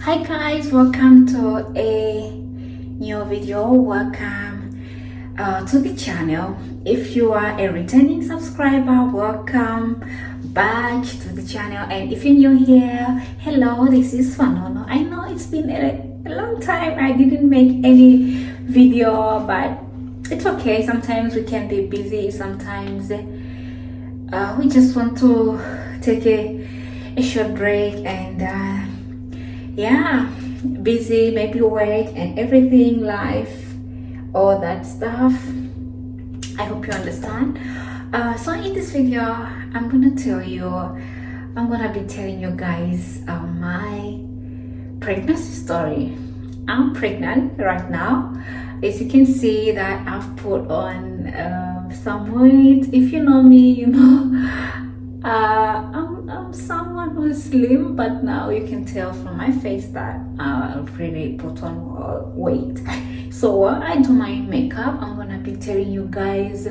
Hi guys, welcome to a new video. Welcome to the channel. If you are a returning subscriber, welcome back to the channel. And if you're new here, hello, this is Fanono. I know it's been a long time I didn't make any video, but it's okay. Sometimes we can be busy, sometimes we just want to take a short break and yeah, busy, maybe work and everything, life, all that stuff. I hope you understand. So in this video, I'm gonna be telling you guys my pregnancy story. I'm pregnant right now. As you can see that I've put on some weight. If you know me, you know I'm someone who's slim, but now you can tell from my face that I've really put on weight. So while I do my makeup, I'm gonna be telling you guys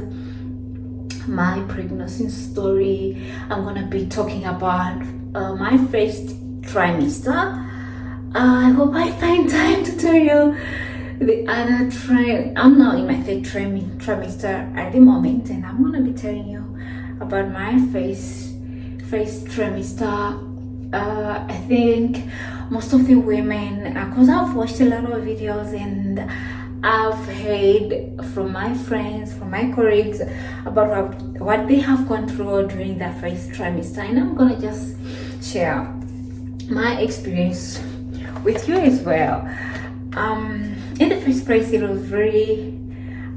my pregnancy story. I'm gonna be talking about my first trimester. I hope I find time to tell you the other I'm now in my third trimester at the moment, and I'm gonna be telling you about my first trimester. I think most of the women, because I've watched a lot of videos and I've heard from my friends, from my colleagues about what they have gone through during their first trimester, and I'm gonna just share my experience with you as well. In the first place, it was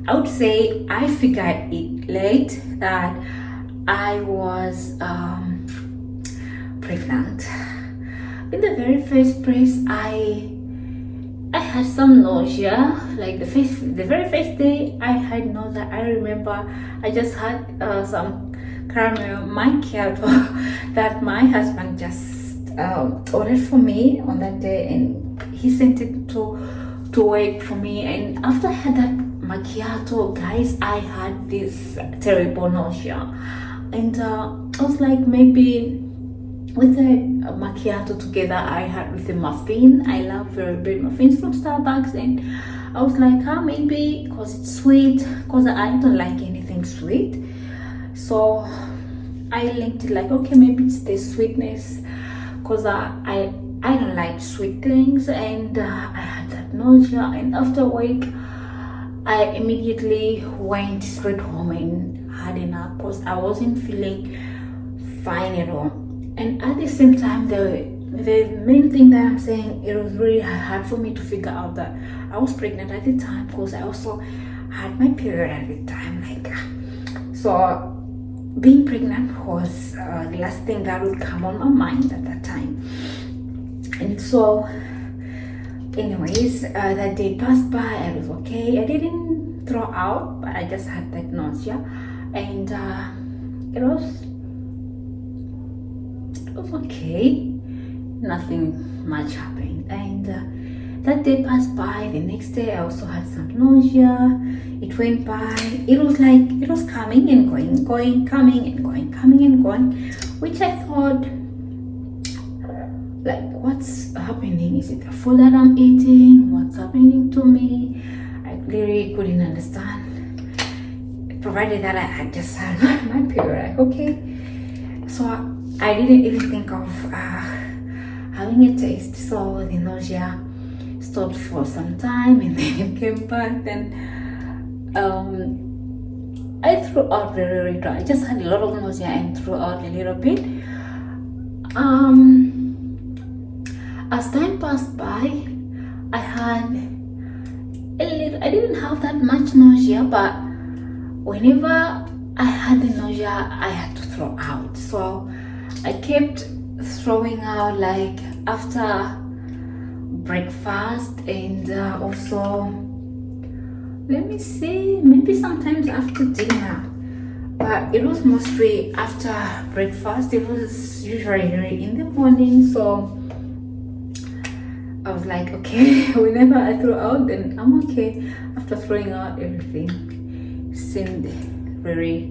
I would say I figured it late that I was pregnant. In the very first place, I had some nausea. Like the very first day I had nausea, I remember I just had some caramel macchiato that my husband just ordered for me on that day, and he sent it to work for me. And after I had that macchiato, guys, I had this terrible nausea, and I was like, maybe with the macchiato together I had with the muffin. I love very big muffins from Starbucks, and I was like, maybe because it's sweet, because I don't like anything sweet. So I linked it like, okay, maybe it's the sweetness, because I don't like sweet things, and I had that nausea. And after work, I immediately went straight home and had a nap because I wasn't feeling fine at all. And at the same time, the main thing that I'm saying, it was really hard for me to figure out that I was pregnant at the time, because I also had my period at the time. So being pregnant was the last thing that would come on my mind at that time. And so anyways, that day passed by. I was okay. I didn't throw out, but I just had that nausea, and it was okay. Nothing much happened. And that day passed by. The next day I also had some nausea. It went by. It was like it was coming and going, coming and going, coming and going, which I thought, like, what's happening? Is it the food that I'm eating? What's happening to me? I really couldn't understand, provided that I had just had my period. Like, okay. So I didn't even think of having a taste. So the nausea stopped for some time, and then it came back. Then I threw out very little. I just had a lot of nausea and threw out a little bit. As time passed by, I didn't have that much nausea, but whenever I had the nausea, I had to throw out. So I kept throwing out, like after breakfast, and also, let me see, maybe sometimes after dinner. But it was mostly after breakfast. It was usually in the morning. So I was like, okay, whenever I throw out, then I'm okay. After throwing out, everything seemed very,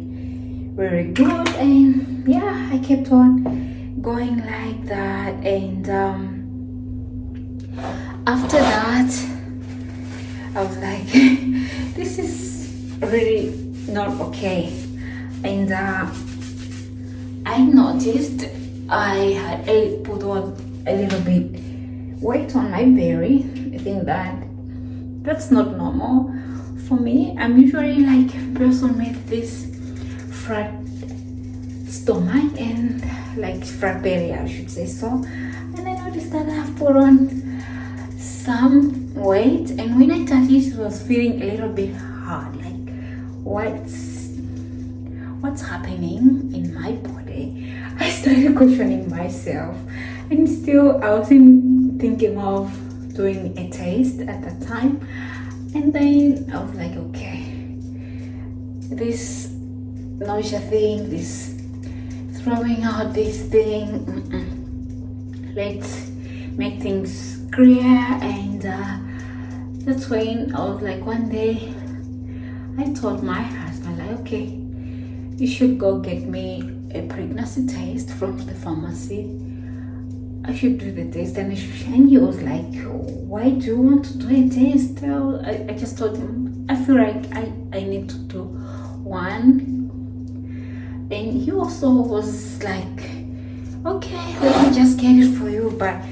very good. And yeah, I kept on going like that. And After that, I was like, this is really not okay. And I noticed I had put on a little bit weight on my belly. I think that's not normal for me. I'm usually like a person with this flat stomach and like flat belly, I should say so. And I noticed that I've put on some weight, and when I touched it, it was feeling a little bit hard. Like, what's happening in my body? I started questioning myself, and still I wasn't thinking of doing a taste at that time. And then I was like, okay, this nausea thing, this throwing out this thing, let's make things clear. And that's when I was like, one day I told my husband, like, okay, you should go get me a pregnancy test from the pharmacy. I should do the test. And he was like, why do you want to do a test? I just told him, I feel like I need to do one. And he also was like, okay, let me just get it for you. But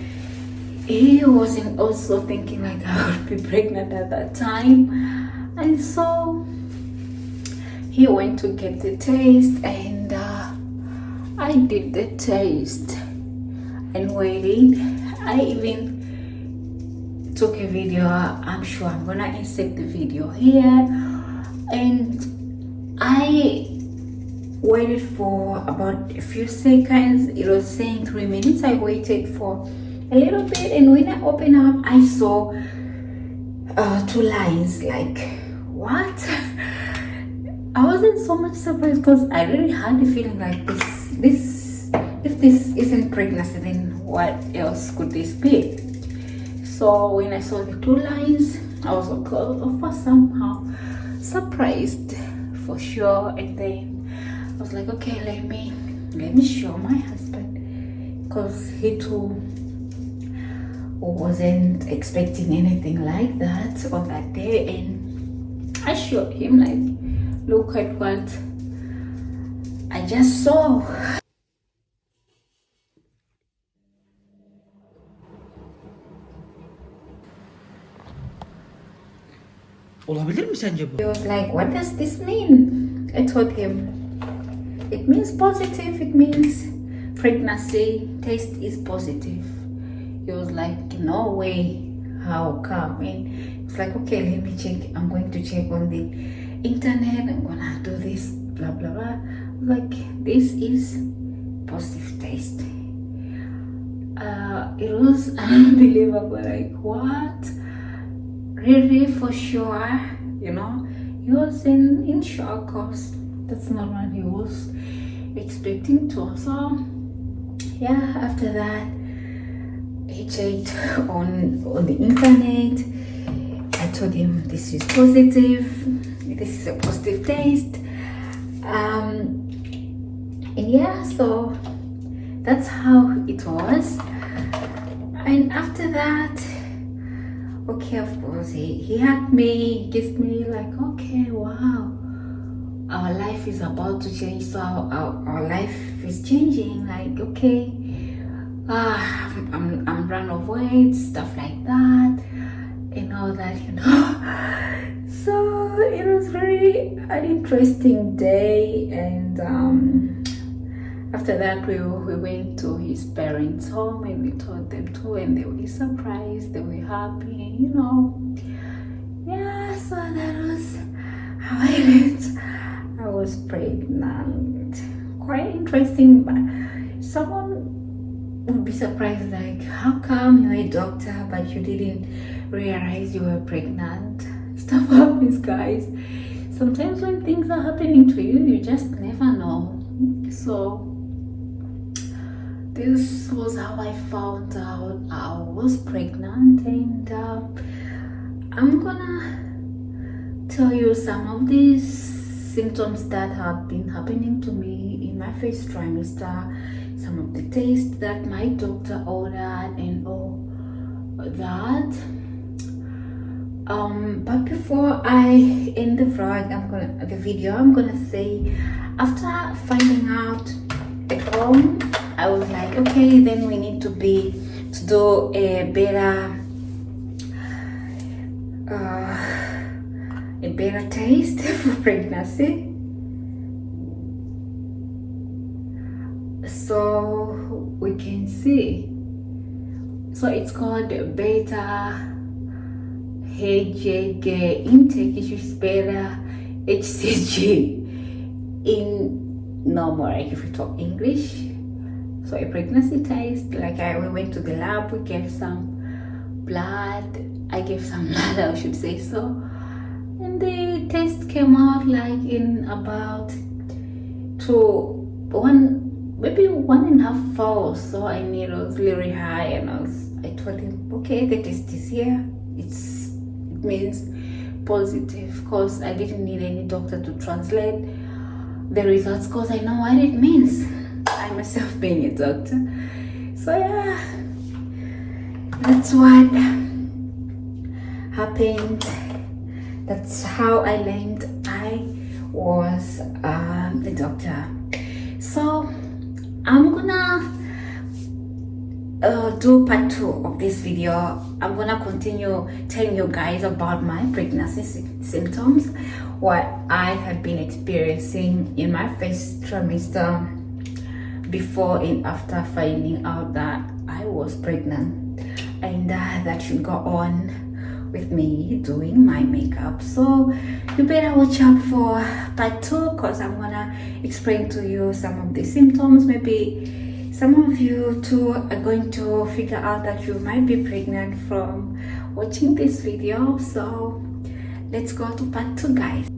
he wasn't also thinking like I would be pregnant at that time. And so he went to get the test, and I did the test and waited. I even took a video. I'm sure I'm gonna insert the video here. And I waited for about a few seconds. It was saying 3 minutes. I waited for a little bit, and when I opened up, I saw 2 lines. Like, what? I wasn't so much surprised because I really had the feeling like this if this isn't pregnancy, then what else could this be? So when I saw the 2 lines, I was of course somehow surprised for sure. And then I was like, okay, let me show my husband, because he too wasn't expecting anything like that on that day. And I showed him, like, look at what I just saw. Olabilir mi sence bu? He was like, what does this mean? I told him, it means positive. It means pregnancy test is positive. He was like, no way, how come? And it's like, okay, let me check. I'm going to check on the internet. I'm gonna do this, blah blah blah. Like, this is positive test. It was unbelievable. Like, what? Really, for sure? You know, he was in shock, because that's not what he was expecting to. So yeah, after that, he checked on the internet. I told him this is positive. This is a positive test. And yeah, so that's how it was. And after that, okay, of course, he hugged me, kissed me, like, okay, wow, our life is about to change. So our life is changing. Like, okay, I'm run of weight, stuff like that, and all that, you know. So it was really an interesting day. And after that, we went to his parents' home, and we told them too, and they were surprised, they were happy, you know. Yeah, so that was how I learned I was pregnant. Quite interesting. But someone would be surprised, like, how come you're a doctor but you didn't realize you were pregnant? Stuff happens, guys. Sometimes when things are happening to you, you just never know. So this was how I found out I was pregnant. And I'm gonna tell you some of these symptoms that have been happening to me in my first trimester, some of the tests that my doctor ordered, and all that. But before I end the vlog, I'm gonna say, after finding out at home, I was like, okay, then we need to do a better taste for pregnancy. So we can see. So it's called beta HCG intake, which is beta HCG in normal, like if we talk English. So a pregnancy test, like we went to the lab, we gave some blood, I gave some blood, I should say so, and the test came out like in about maybe 1.5 hours. So I knew it was really high, and I told him, okay, the test is here, it means positive, because I didn't need any doctor to translate the results, because I know what it means, I myself being a doctor. So yeah, that's what happened. That's how I learned I was a doctor. So I'm gonna do part 2 of this video. I'm gonna continue telling you guys about my pregnancy symptoms, what I had been experiencing in my first trimester, before and after finding out that I was pregnant, and that should go on with me doing my makeup. So you better watch out for part 2, because I'm gonna explain to you some of the symptoms. Maybe some of you too are going to figure out that you might be pregnant from watching this video. So let's go to part 2, guys.